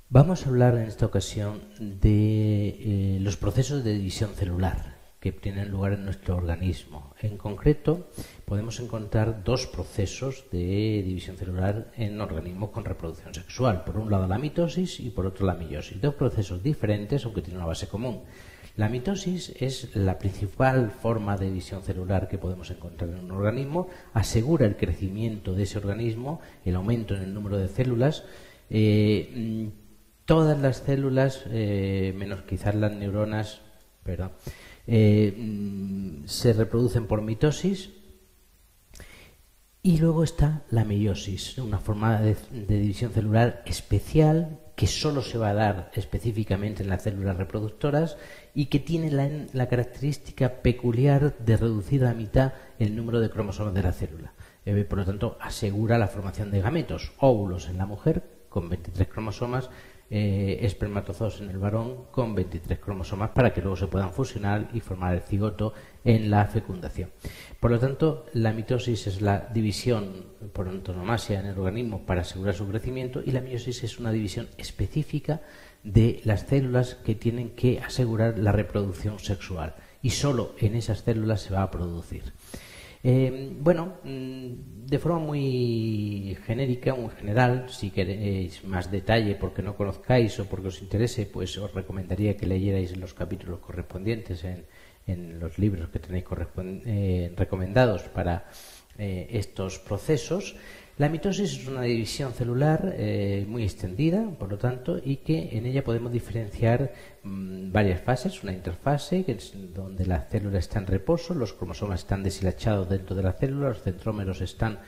Vamos a hablar en esta ocasión de los procesos de división celular que tienen lugar en nuestro organismo. En concreto, podemos encontrar dos procesos de división celular en organismos con reproducción sexual. Por un lado la mitosis y por otro la meiosis. Dos procesos diferentes, aunque tienen una base común. La mitosis es la principal forma de división celular que podemos encontrar en un organismo. Asegura el crecimiento de ese organismo, el aumento en el número de células. Todas las células, menos quizás las neuronas, se reproducen por mitosis. Y luego está la meiosis, una forma de división celular especial que solo se va a dar específicamente en las células reproductoras y que tiene la característica peculiar de reducir a la mitad el número de cromosomas de la célula. Por lo tanto, asegura la formación de gametos, óvulos en la mujer con 23 cromosomas, espermatozoides en el varón con 23 cromosomas para que luego se puedan fusionar y formar el cigoto en la fecundación. Por lo tanto, la mitosis es la división por antonomasia en el organismo para asegurar su crecimiento y la meiosis es una división específica de las células que tienen que asegurar la reproducción sexual y solo en esas células se va a producir. De forma muy genérica, muy general, si queréis más detalle porque no conozcáis o porque os interese, pues os recomendaría que leyerais los capítulos correspondientes en los libros que tenéis recomendados para estos procesos. La mitosis es una división celular muy extendida, por lo tanto, y que en ella podemos diferenciar varias fases. Una interfase, que es donde la célula está en reposo, los cromosomas están deshilachados dentro de la célula, los centrómeros están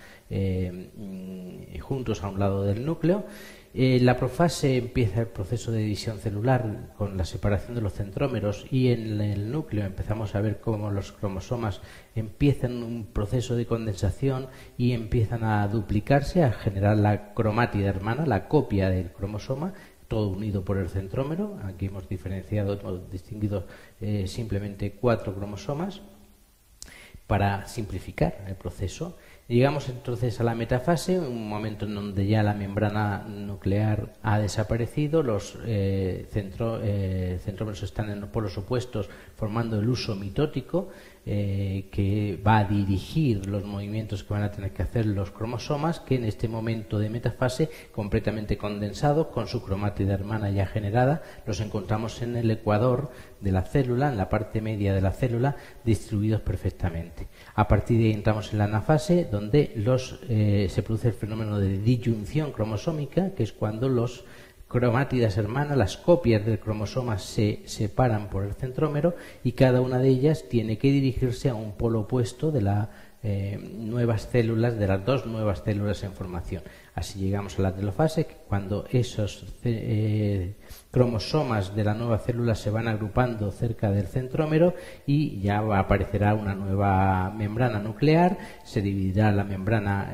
juntos a un lado del núcleo. La profase empieza el proceso de división celular con la separación de los centrómeros y en el núcleo empezamos a ver cómo los cromosomas empiezan un proceso de condensación y empiezan a duplicarse, a generar la cromátida hermana, la copia del cromosoma, todo unido por el centrómero. Aquí hemos distinguido simplemente 4 cromosomas para simplificar el proceso. Llegamos entonces a la metafase, un momento en donde ya la membrana nuclear ha desaparecido, los centrómeros están en los polos opuestos formando el huso mitótico que va a dirigir los movimientos que van a tener que hacer los cromosomas, que en este momento de metafase, completamente condensados, con su cromátida hermana ya generada, los encontramos en el ecuador de la célula, en la parte media de la célula, distribuidos perfectamente. A partir de ahí entramos en la anafase, donde se produce el fenómeno de disyunción cromosómica, que es cuando los cromátidas hermanas, las copias del cromosoma, se separan por el centrómero y cada una de ellas tiene que dirigirse a un polo opuesto de las nuevas células, de las dos nuevas células en formación. Así llegamos a la telofase, cuando esos cromosomas de la nueva célula se van agrupando cerca del centrómero y ya aparecerá una nueva membrana nuclear, se dividirá la membrana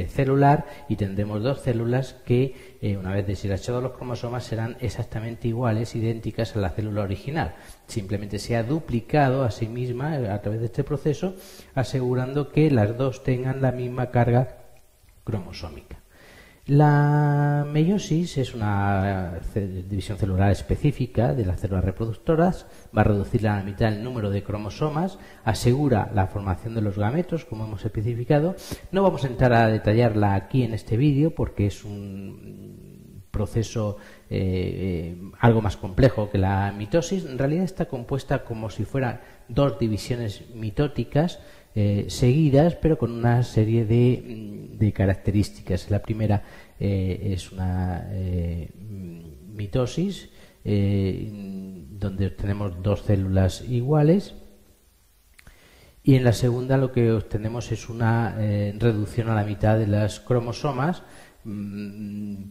celular y tendremos dos células que, una vez deshilachados los cromosomas, serán exactamente iguales, idénticas a la célula original. Simplemente se ha duplicado a sí misma a través de este proceso, asegurando que las dos tengan la misma carga cromosómica. La meiosis es una división celular específica de las células reproductoras, va a reducir a la mitad el número de cromosomas, asegura la formación de los gametos, como hemos especificado. No vamos a entrar a detallarla aquí en este vídeo porque es un proceso algo más complejo que la mitosis. En realidad está compuesta como si fueran dos divisiones mitóticas seguidas, pero con una serie de características. La primera es una mitosis donde obtenemos dos células iguales, y en la segunda lo que obtenemos es una reducción a la mitad de los cromosomas,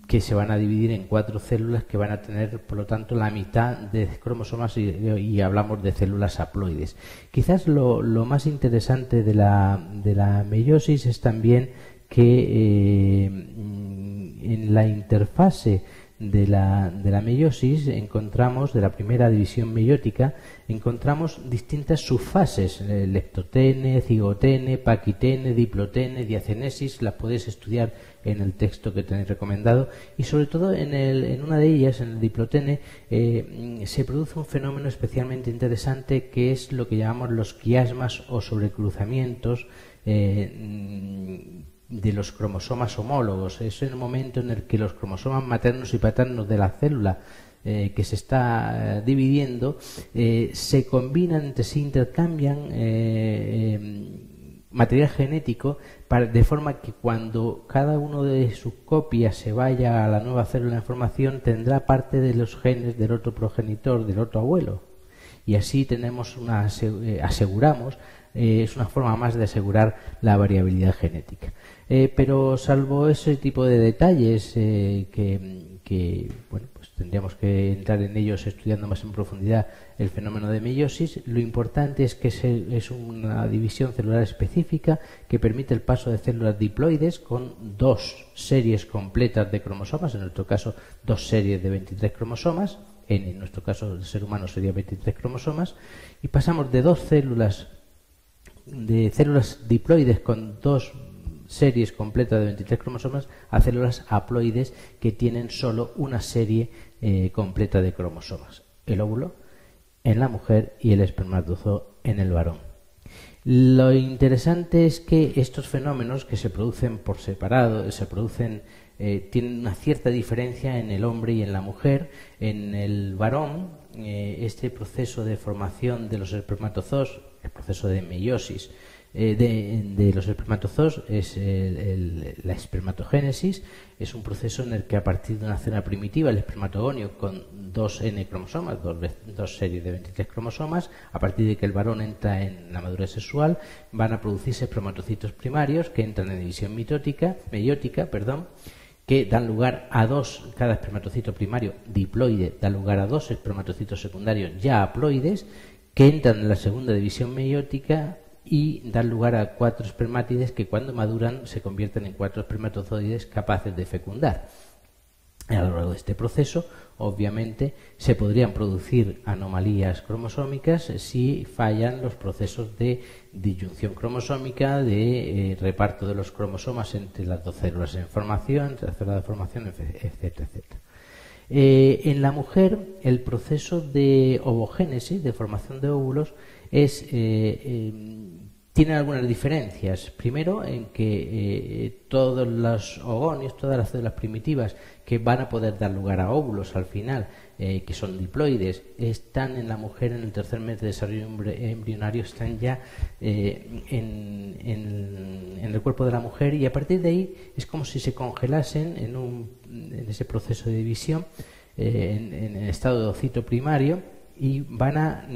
que se van a dividir en 4 células que van a tener, por lo tanto, la mitad de cromosomas y hablamos de células haploides. Quizás lo más interesante de la meiosis es también que en la interfase de la meiosis encontramos, de la primera división meiótica, encontramos distintas subfases, leptotene, cigotene, paquitene, diplotene, diacenesis. Las podéis estudiar en el texto que tenéis recomendado, y sobre todo en una de ellas, en el diplotene, se produce un fenómeno especialmente interesante, que es lo que llamamos los quiasmas o sobrecruzamientos de los cromosomas homólogos. Es el momento en el que los cromosomas maternos y paternos de la célula que se está dividiendo se combinan entre sí, intercambian material genético de forma que cuando cada uno de sus copias se vaya a la nueva célula en formación, tendrá parte de los genes del otro progenitor, del otro abuelo, y así tenemos aseguramos es una forma más de asegurar la variabilidad genética. Pero salvo ese tipo de detalles que bueno, pues tendríamos que entrar en ellos estudiando más en profundidad el fenómeno de meiosis, lo importante es que es una división celular específica que permite el paso de células diploides con 2 series completas de cromosomas, en nuestro caso 2 series de 23 cromosomas, en nuestro caso el ser humano sería 23 cromosomas, y pasamos de células diploides con 2 series completas de 23 cromosomas a células haploides que tienen solo una serie completa de cromosomas. El óvulo en la mujer y el espermatozoide en el varón. Lo interesante es que estos fenómenos, que se producen por separado, tienen una cierta diferencia en el hombre y en la mujer. En el varón, este proceso de formación de los espermatozoos, el proceso de meiosis de los espermatozoos, es la espermatogénesis. Es un proceso en el que a partir de una célula primitiva, el espermatogonio con 2N cromosomas, 2 series de 23 cromosomas, a partir de que el varón entra en la madurez sexual, van a producirse espermatocitos primarios que entran en división meiótica, que dan lugar a cada espermatocito primario diploide da lugar a 2 espermatocitos secundarios ya haploides, que entran en la segunda división meiótica y dan lugar a 4 espermátides que cuando maduran se convierten en 4 espermatozoides capaces de fecundar. A lo largo de este proceso, obviamente, se podrían producir anomalías cromosómicas si fallan los procesos de disyunción cromosómica, de reparto de los cromosomas entre las 2 células en formación, entre las células de formación, etcétera, etcétera. En la mujer, el proceso de ovogénesis, de formación de óvulos, tiene algunas diferencias. Primero, en que todos los ogonios, todas las células primitivas que van a poder dar lugar a óvulos al final, que son diploides, están en la mujer en el tercer mes de desarrollo embrionario, están ya en el cuerpo de la mujer, y a partir de ahí es como si se congelasen en ese proceso de división, en el estado de ocito primario, y van a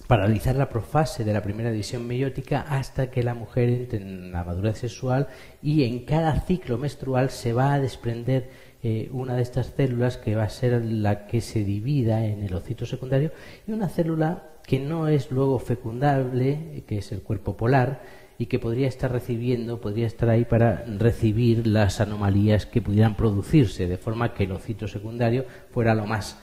paralizar la profase de la primera división meiótica hasta que la mujer entre en la madurez sexual, y en cada ciclo menstrual se va a desprender una de estas células que va a ser la que se divida en el ocito secundario, y una célula que no es luego fecundable, que es el cuerpo polar, y que podría estar ahí para recibir las anomalías que pudieran producirse, de forma que el ocito secundario fuera lo más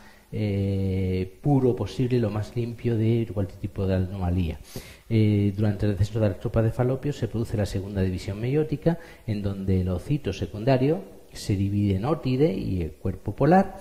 puro posible, lo más limpio de cualquier tipo de anomalía. Durante el deceso de la tropa de Falopio se produce la segunda división meiótica, en donde el ocito secundario se divide en ótide y el cuerpo polar,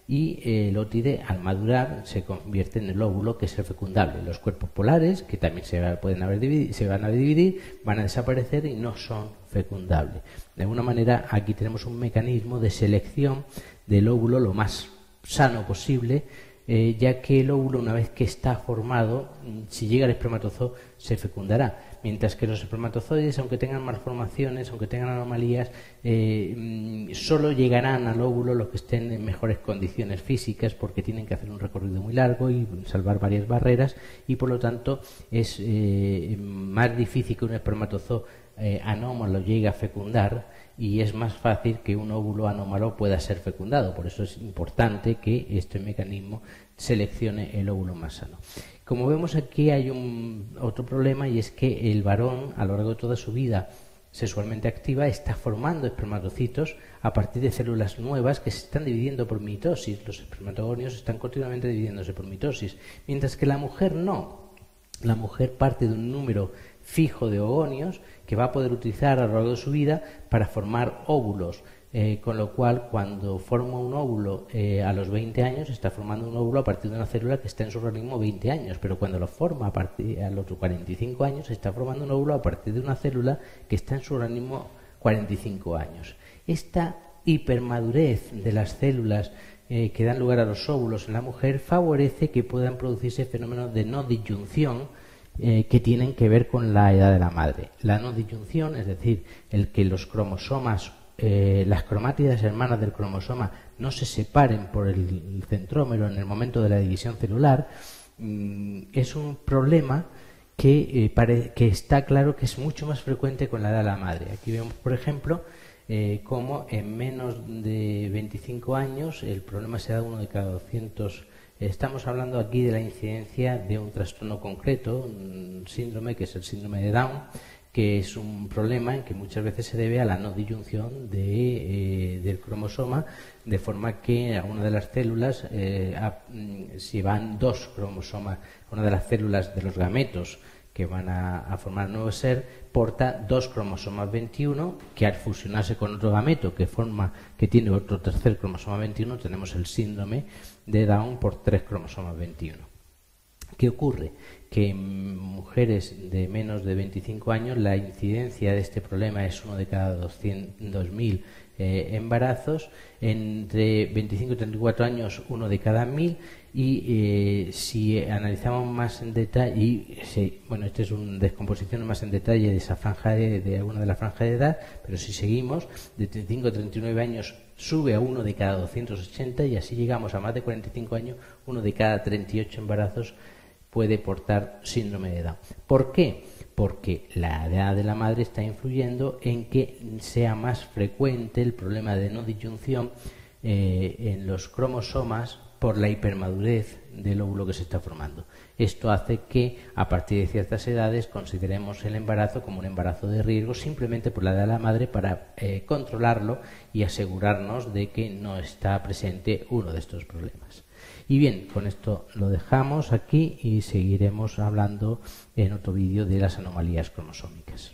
y el ótide, al madurar, se convierte en el óvulo, que es el fecundable. Los cuerpos polares, que también se van a dividir, van a desaparecer y no son fecundables. De alguna manera, aquí tenemos un mecanismo de selección del óvulo lo más sano posible, ya que el óvulo, una vez que está formado, si llega al espermatozoo, se fecundará, mientras que los espermatozoides, aunque tengan malformaciones, aunque tengan anomalías, solo llegarán al óvulo los que estén en mejores condiciones físicas, porque tienen que hacer un recorrido muy largo y salvar varias barreras, y por lo tanto es más difícil que un espermatozoo anómalo llegue a fecundar, y es más fácil que un óvulo anómalo pueda ser fecundado. Por eso es importante que este mecanismo seleccione el óvulo más sano. Como vemos aquí, hay otro problema, y es que el varón, a lo largo de toda su vida sexualmente activa, está formando espermatocitos a partir de células nuevas que se están dividiendo por mitosis. Los espermatogonios están continuamente dividiéndose por mitosis, mientras que la mujer no. La mujer parte de un número fijo de ogonios que va a poder utilizar a lo largo de su vida para formar óvulos. Con lo cual, cuando forma un óvulo a los 20 años, está formando un óvulo a partir de una célula que está en su organismo 20 años, pero cuando lo forma a los 45 años, está formando un óvulo a partir de una célula que está en su organismo 45 años. Esta hipermadurez de las células que dan lugar a los óvulos en la mujer favorece que puedan producirse fenómenos de no disyunción que tienen que ver con la edad de la madre. La no disyunción, es decir, el que los cromosomas, las cromátidas hermanas del cromosoma no se separen por el centrómero en el momento de la división celular, es un problema que está claro que es mucho más frecuente con la edad de la madre. Aquí vemos, por ejemplo, cómo en menos de 25 años el problema se da 1 de cada 200. Estamos hablando aquí de la incidencia de un trastorno concreto, un síndrome que es el síndrome de Down, que es un problema en que muchas veces se debe a la no disyunción del cromosoma, de forma que a una de las células, si van dos cromosomas, una de las células de los gametos que van a formar un nuevo ser, porta dos cromosomas 21, que al fusionarse con otro gameto que tiene otro tercer cromosoma 21, tenemos el síndrome de Down por 3 cromosomas 21. ¿Qué ocurre? Que en mujeres de menos de 25 años la incidencia de este problema es 1 de cada 2.000 embarazos, entre 25 y 34 años 1 de cada 1.000, y si analizamos más en detalle, esta es una descomposición más en detalle de esa franja de alguna de las franjas de edad, pero si seguimos, de 35 a 39 años sube a 1 de cada 280 y así llegamos a más de 45 años, 1 de cada 38 embarazos puede portar síndrome de Down. ¿Por qué? Porque la edad de la madre está influyendo en que sea más frecuente el problema de no disyunción en los cromosomas por la hipermadurez del óvulo que se está formando. Esto hace que a partir de ciertas edades consideremos el embarazo como un embarazo de riesgo simplemente por la edad de la madre, para controlarlo y asegurarnos de que no está presente uno de estos problemas. Y bien, con esto lo dejamos aquí y seguiremos hablando en otro vídeo de las anomalías cromosómicas.